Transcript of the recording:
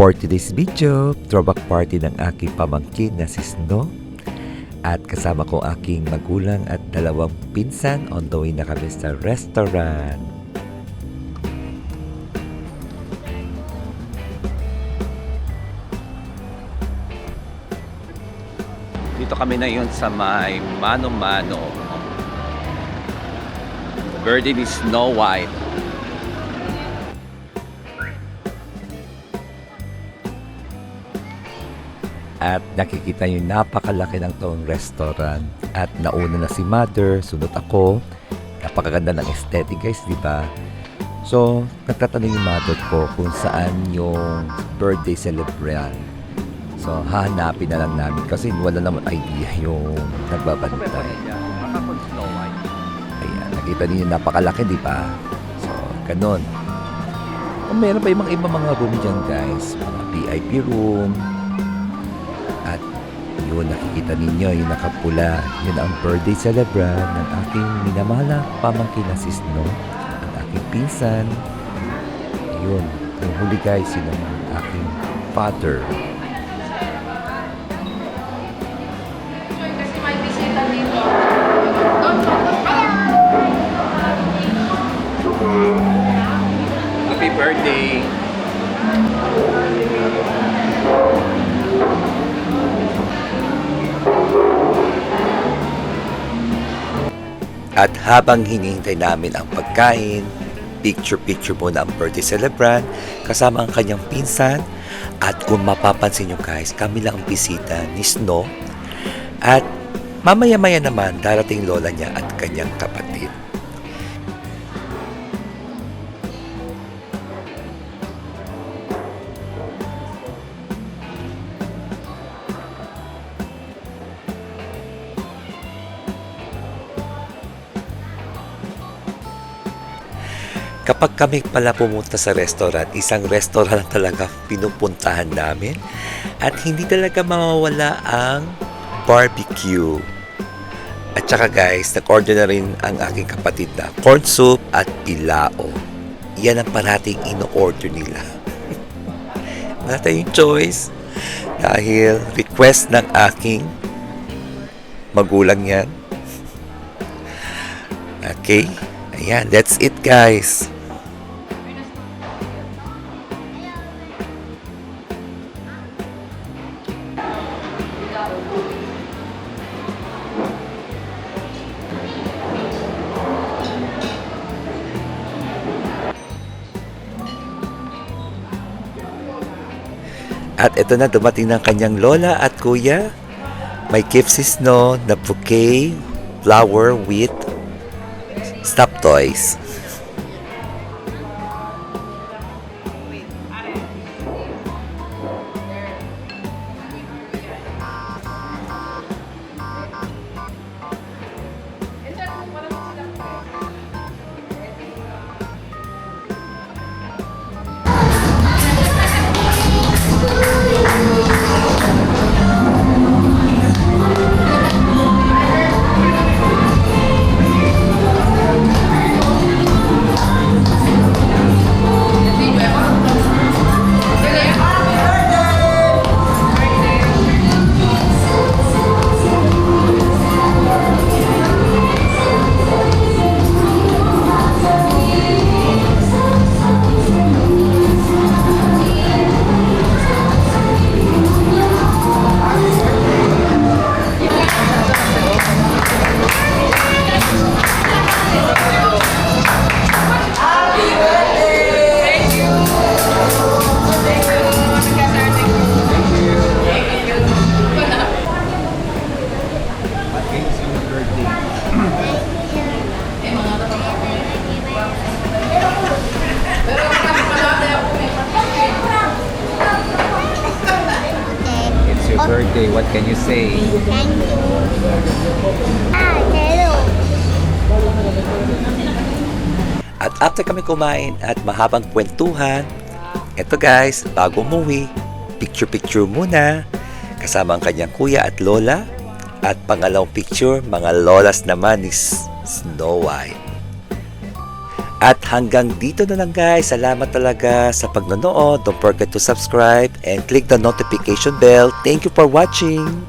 For today's video, throwback party ng aking pamangkin na si Snow. At kasama ko aking magulang at dalawang pinsan. On the way na kami sa restaurant. Dito kami na yun sa may Mano-Mano. Birthday ni Snow White. At nakikita nyo napakalaki ng toong restaurant. At nauna na si Mother, sunod ako. Napakaganda ng aesthetic guys, di ba? So, nagtatanong yung Mother ko kung saan yung birthday celebrant. So, hahanapin na lang namin kasi wala naman idea yung nagbabantay. Ayan, nakita niyo napakalaki, di ba? So, ganun. Meron pa yung mga room dyan guys. Mga VIP room. At yun, nakikita ninyo yung nakapula. Yun ang birthday celebrant ng aking minamahal pamangkin na si Snow. Ang aking pinsan. Yun, yung huli guys, yun ang aking father. Happy birthday! At habang hinihintay namin ang pagkain, picture-picture muna ang birthday celebrant kasama ang kanyang pinsan. At kung mapapansin nyo guys, kami lang ang bisita ni Snow. At mamaya-maya naman darating lola niya at kanyang kapatid. Kapag kami pala pumunta sa restaurant, isang restaurant talaga pinupuntahan namin at hindi talaga mawawala ang barbecue. At saka guys, nag-order na rin ang aking kapatid na corn soup at pilao. Yan ang parating ino-order nila. Wala tayong choice dahil request ng aking magulang yan. Okay, ayan, that's it guys. At ito na, dumating ng kanyang lola at kuya. May gift si Snow na bouquet, flower with stuffed toys. Birthday, what can you say? Thank you. Hello. At after kami kumain at mahabang kwentuhan, eto guys, bago umuwi, picture-picture muna kasama ang kanyang kuya at lola. At pangalawang picture, mga lolas naman ni Snow White. At hanggang dito na lang guys. Salamat talaga sa pagnonood. Don't forget to subscribe and click the notification bell. Thank you for watching.